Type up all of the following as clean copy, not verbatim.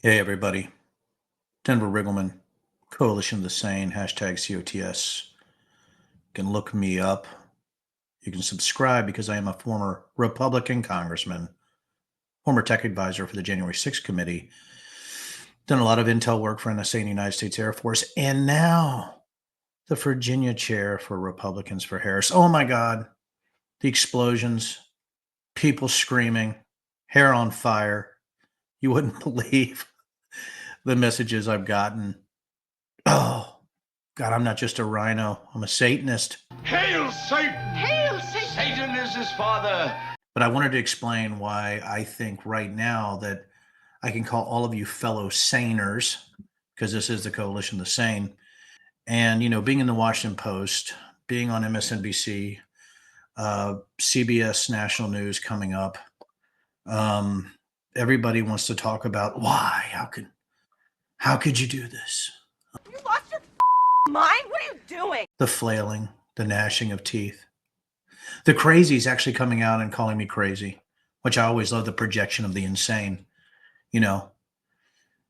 Hey everybody, Denver Riggleman, Coalition of the Sane, hashtag COTS. You can look me up. You can subscribe because I am a former Republican congressman, former tech advisor for the January 6th committee, done a lot of intel work for NSA and the United States Air Force, and now the Virginia chair for Republicans for Harris. Oh my God, the explosions, people screaming, hair on fire. You wouldn't believe the messages I've gotten. Oh, God, I'm not just a rhino. I'm a Satanist. Hail Satan! Hail Satan! Satan is his father. But I wanted to explain why I think right now that I can call all of you fellow saners, because this is the Coalition of the Sane. And, being in the Washington Post, being on MSNBC, CBS National News coming up, um, everybody wants to talk about why, how could you do this? You lost your mind? What are you doing? The flailing, the gnashing of teeth. The crazy's actually coming out and calling me crazy, which I always love the projection of the insane. You know,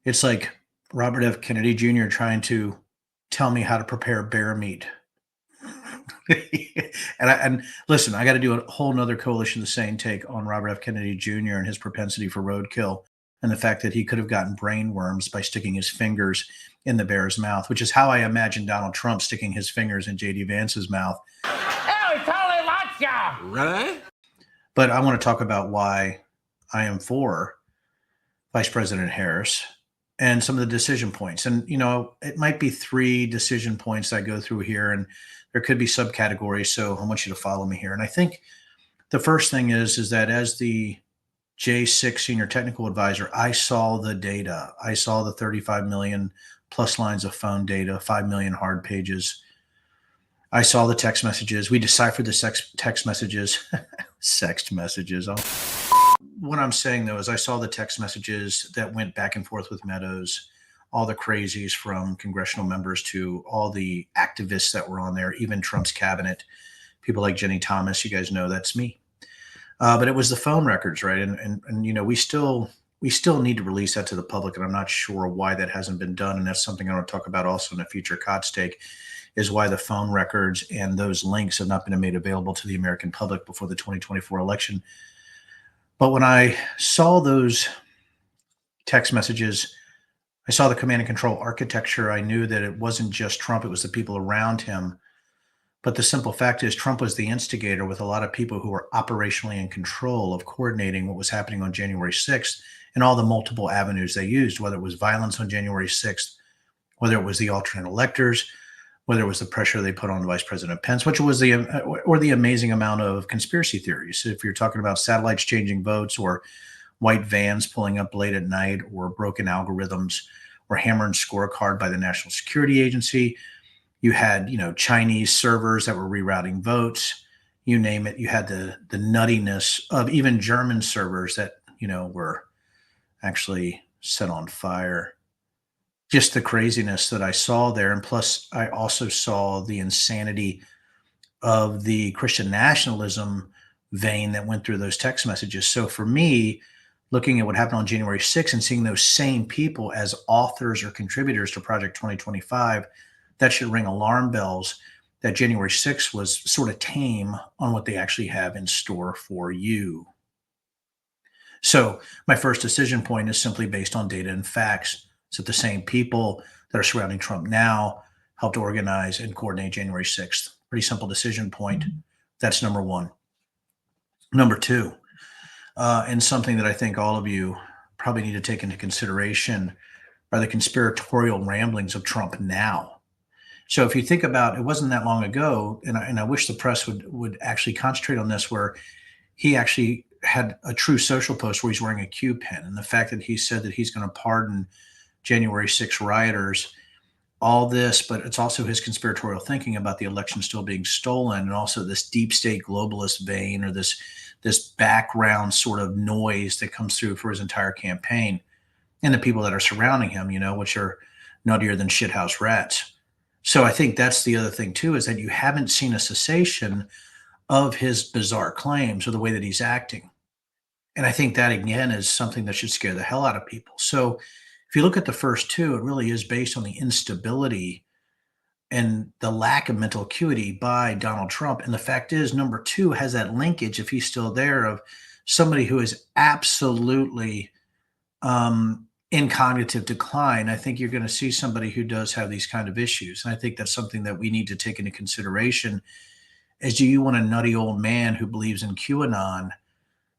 it's like Robert F. Kennedy Jr. trying to tell me how to prepare bear meat. And listen, I got to do a whole nother Coalition of the Sane take on Robert F. Kennedy Jr. and his propensity for roadkill and the fact that he could have gotten brain worms by sticking his fingers in the bear's mouth, which is how I imagine Donald Trump sticking his fingers in J.D. Vance's mouth. Oh, he totally likes you. Really? But I want to talk about why I am for Vice President Harris and some of the decision points. And, it might be three decision points I go through here, and there could be subcategories. So I want you to follow me here. And I think the first thing is that as the J6 senior technical advisor, I saw the data. I saw the 35 million plus lines of phone data, 5 million hard pages. I saw the text messages. We deciphered the text messages, sext messages. What I'm saying, though, is I saw the text messages that went back and forth with Meadows, all the crazies from congressional members to all the activists that were on there, even Trump's cabinet, people like Jenny Thomas. You guys know that's me. But it was the phone records, right? And we still need to release that to the public, and I'm not sure why that hasn't been done. And that's something I want to talk about also in a future COTS take, is why the phone records and those links have not been made available to the American public before the 2024 election. But when I saw those text messages, I saw the command and control architecture. I knew that it wasn't just Trump, it was the people around him. But the simple fact is, Trump was the instigator with a lot of people who were operationally in control of coordinating what was happening on January 6th and all the multiple avenues they used, whether it was violence on January 6th, whether it was the alternate electors, whether it was the pressure they put on Vice President Pence, which was the amazing amount of conspiracy theories. If you're talking about satellites changing votes, or white vans pulling up late at night, or broken algorithms, or hammer scorecard by the National Security Agency, you had Chinese servers that were rerouting votes. You name it. You had the nuttiness of even German servers that were actually set on fire. Just the craziness that I saw there. And plus, I also saw the insanity of the Christian nationalism vein that went through those text messages. So for me, looking at what happened on January 6th and seeing those same people as authors or contributors to Project 2025, that should ring alarm bells that January 6th was sort of tame on what they actually have in store for you. So my first decision point is simply based on data and facts. So the same people that are surrounding Trump now helped organize and coordinate January 6th. Pretty simple decision point. That's number one. Number two, and something that I think all of you probably need to take into consideration, are the conspiratorial ramblings of Trump now. So if you think about, it wasn't that long ago, and I wish the press would actually concentrate on this, where he actually had a true social post where he's wearing a Q pen, and the fact that he said that he's going to pardon January 6 rioters, all this, but it's also his conspiratorial thinking about the election still being stolen, and also this deep state globalist vein, or this background sort of noise that comes through for his entire campaign, and the people that are surrounding him, which are nuttier than shithouse rats. So I think that's the other thing too, is that you haven't seen a cessation of his bizarre claims or the way that he's acting. And I think that, again, is something that should scare the hell out of people. So If you look at the first two, it really is based on the instability and the lack of mental acuity by Donald Trump. And the fact is, number two has that linkage, if he's still there, of somebody who is absolutely in cognitive decline. I think you're going to see somebody who does have these kind of issues. And I think that's something that we need to take into consideration is, do you want a nutty old man who believes in QAnon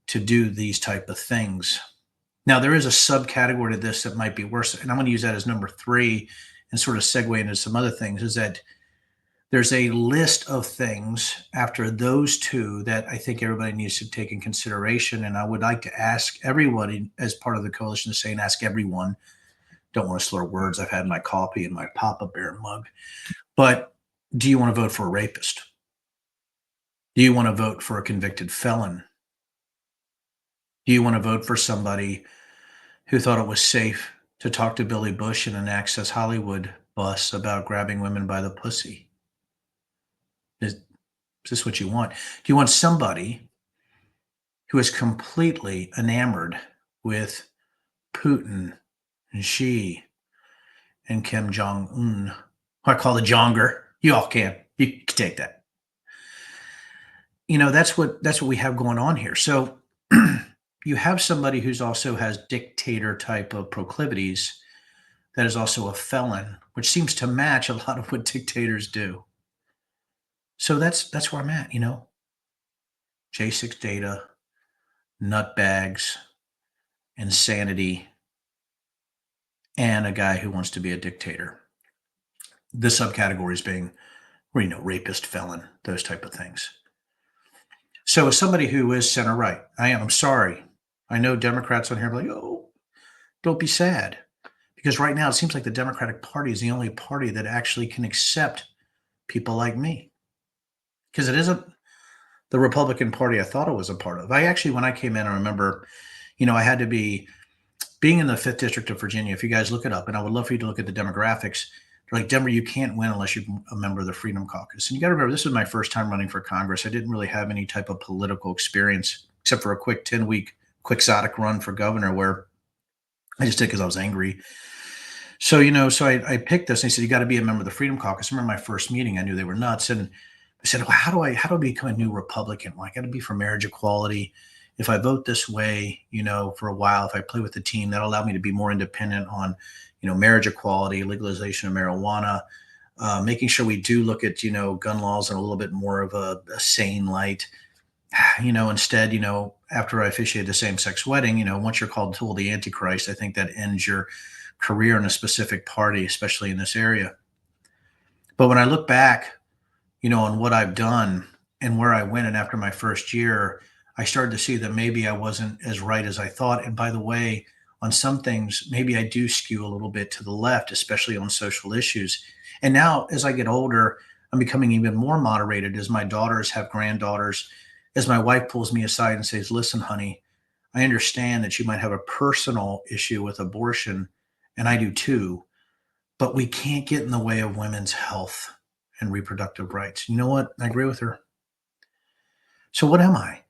to do these type of things? Now, there is a subcategory to this that might be worse, and I'm going to use that as number three and sort of segue into some other things, is that there's a list of things after those two that I think everybody needs to take in consideration. And I would like to ask everybody, as part of the coalition, to say, and ask everyone, don't want to slur words. I've had my coffee in my Papa Bear mug, but do you want to vote for a rapist? Do you want to vote for a convicted felon? Do you want to vote for somebody who thought it was safe to talk to Billy Bush in an Access Hollywood bus about grabbing women by the pussy? Is this what you want? Do you want somebody who is completely enamored with Putin and Xi and Kim Jong-un? I call the Jonger. You all can. You can take that. That's what we have going on here. So you have somebody who's also has dictator type of proclivities that is also a felon, which seems to match a lot of what dictators do. So that's where I'm at, J6 data, nutbags, insanity, and a guy who wants to be a dictator. The subcategories being, rapist, felon, those type of things. So as somebody who is center right, I'm sorry. I know Democrats on here are like, oh, don't be sad. Because right now it seems like the Democratic Party is the only party that actually can accept people like me. Because it isn't the Republican Party I thought it was a part of. When I came in, I remember, I had to being in the 5th District of Virginia. If you guys look it up, and I would love for you to look at the demographics. They're like, Denver, you can't win unless you're a member of the Freedom Caucus. And you got to remember, this was my first time running for Congress. I didn't really have any type of political experience except for a quick 10-week quixotic run for governor where I just did because I was angry. So, I picked this, and he said, you got to be a member of the Freedom Caucus. I remember my first meeting, I knew they were nuts. And I said, well, how do I become a new Republican? Well, I got to be for marriage equality. If I vote this way, for a while, if I play with the team, that'll allow me to be more independent on, marriage equality, legalization of marijuana, making sure we do look at, gun laws in a little bit more of a sane light. Instead, after I officiated a same-sex wedding, once you're called tool the Antichrist, I think that ends your career in a specific party, especially in this area. But when I look back, on what I've done and where I went, and after my first year, I started to see that maybe I wasn't as right as I thought. And by the way, on some things, maybe I do skew a little bit to the left, especially on social issues. And now as I get older, I'm becoming even more moderated as my daughters have granddaughters, as my wife pulls me aside and says, listen, honey, I understand that you might have a personal issue with abortion, and I do too, but we can't get in the way of women's health and reproductive rights. You know what? I agree with her. So what am I?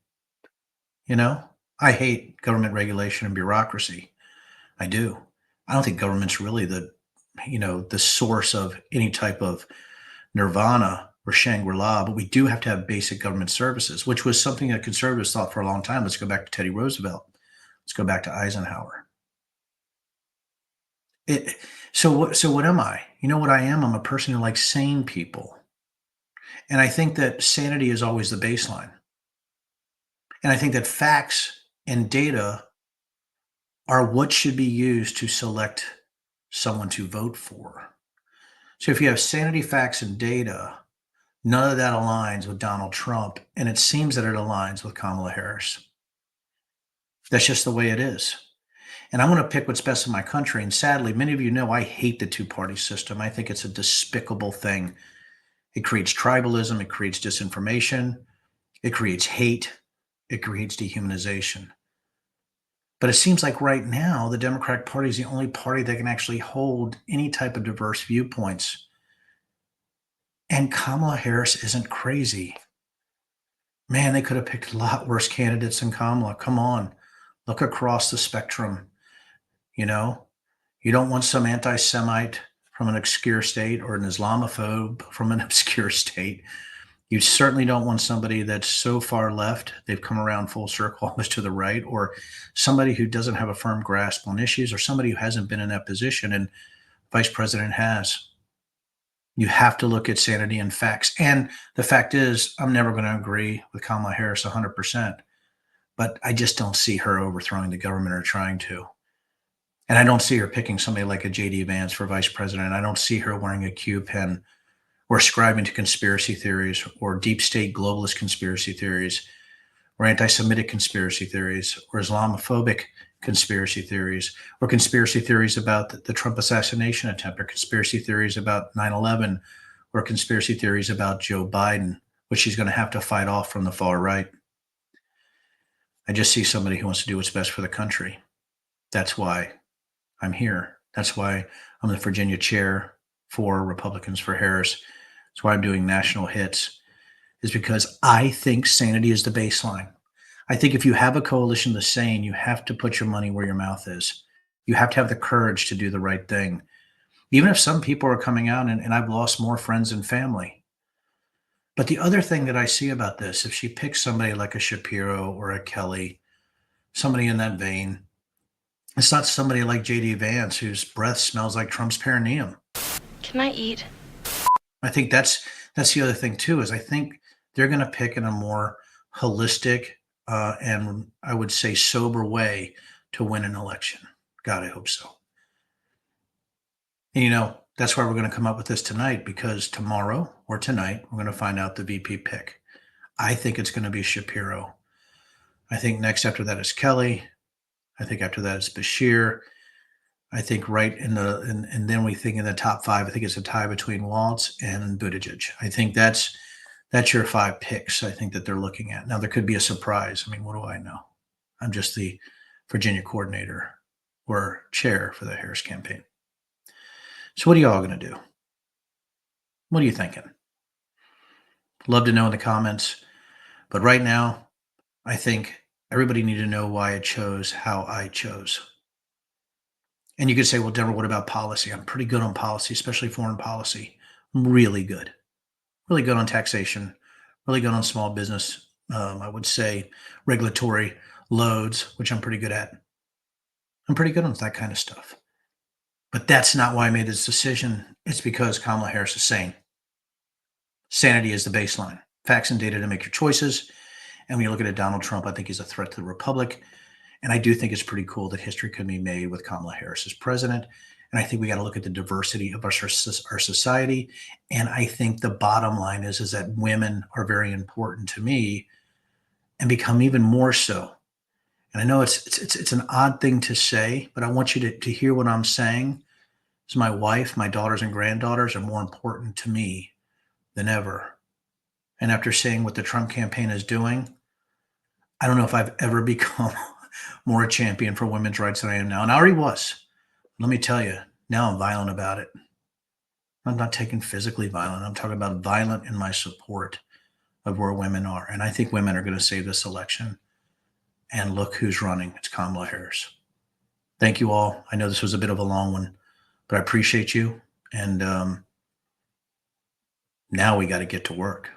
I hate government regulation and bureaucracy. I do. I don't think government's really the source of any type of nirvana or Shangri-La, but we do have to have basic government services, which was something that conservatives thought for a long time. Let's go back to Teddy Roosevelt. Let's go back to Eisenhower. So what am I? You know what I am? I'm a person who likes sane people. And I think that sanity is always the baseline. And I think that facts and data are what should be used to select someone to vote for. So if you have sanity, facts, and data, none of that aligns with Donald Trump. And it seems that it aligns with Kamala Harris. That's just the way it is. And I want to pick what's best in my country. And sadly, many of you know I hate the two-party system. I think it's a despicable thing. It creates tribalism. It creates disinformation. It creates hate. It creates dehumanization. But it seems like right now, the Democratic Party is the only party that can actually hold any type of diverse viewpoints. And Kamala Harris isn't crazy. Man, they could have picked a lot worse candidates than Kamala. Come on. Look across the spectrum. You don't want some anti-Semite from an obscure state or an Islamophobe from an obscure state. You certainly don't want somebody that's so far left, they've come around full circle almost to the right, or somebody who doesn't have a firm grasp on issues, or somebody who hasn't been in that position, and Vice President has. You have to look at sanity and facts. And the fact is, I'm never going to agree with Kamala Harris 100%, but I just don't see her overthrowing the government or trying to. And I don't see her picking somebody like a J.D. Vance for vice president. I don't see her wearing a Q pen or ascribing to conspiracy theories or deep state globalist conspiracy theories or anti-Semitic conspiracy theories or Islamophobic conspiracy theories or conspiracy theories about the Trump assassination attempt or conspiracy theories about 9/11 or conspiracy theories about Joe Biden, which she's going to have to fight off from the far right. I just see somebody who wants to do what's best for the country. That's why I'm here. That's why I'm the Virginia chair for Republicans for Harris. That's why I'm doing national hits, is because I think sanity is the baseline. I think if you have a coalition that's sane, you have to put your money where your mouth is. You have to have the courage to do the right thing. Even if some people are coming out, and I've lost more friends and family. But the other thing that I see about this, if she picks somebody like a Shapiro or a Kelly, somebody in that vein, it's not somebody like J.D. Vance whose breath smells like Trump's perineum. Can I eat? I think that's the other thing too, is I think they're going to pick in a more holistic and I would say sober way to win an election. God, I hope so. And that's why we're going to come up with this tonight, because tomorrow or tonight we're going to find out the VP pick. I think it's going to be Shapiro. I think next after that is Kelly. I think after that is Bashir. I think right in and then we think in the top 5, I think it's a tie between Waltz and Buttigieg. I think that's your 5 picks I think that they're looking at. Now, there could be a surprise. I mean, what do I know? I'm just the Virginia coordinator or chair for the Harris campaign. So what are y'all going to do? What are you thinking? Love to know in the comments. But right now, I think everybody need to know why I chose how I chose. And you could say, well, Deborah, what about policy? I'm pretty good on policy, especially foreign policy. I'm really good on taxation, really good on small business. I would say regulatory loads, which I'm pretty good at. I'm pretty good on that kind of stuff. But that's not why I made this decision. It's because Kamala Harris is sane. Sanity is the baseline. Facts and data to make your choices. And when you look at Donald Trump, I think he's a threat to the republic. And I do think it's pretty cool that history can be made with Kamala Harris as president. And I think we got to look at the diversity of our society. And I think the bottom line is that women are very important to me and become even more so. And I know it's an odd thing to say, but I want you to hear what I'm saying. Is my wife, my daughters and granddaughters are more important to me than ever. And after seeing what the Trump campaign is doing, I don't know if I've ever become more a champion for women's rights than I am now. And I already was. Let me tell you, now I'm violent about it. I'm not taking physically violent. I'm talking about violent in my support of where women are. And I think women are going to save this election. And look who's running. It's Kamala Harris. Thank you all. I know this was a bit of a long one, but I appreciate you. And now we got to get to work.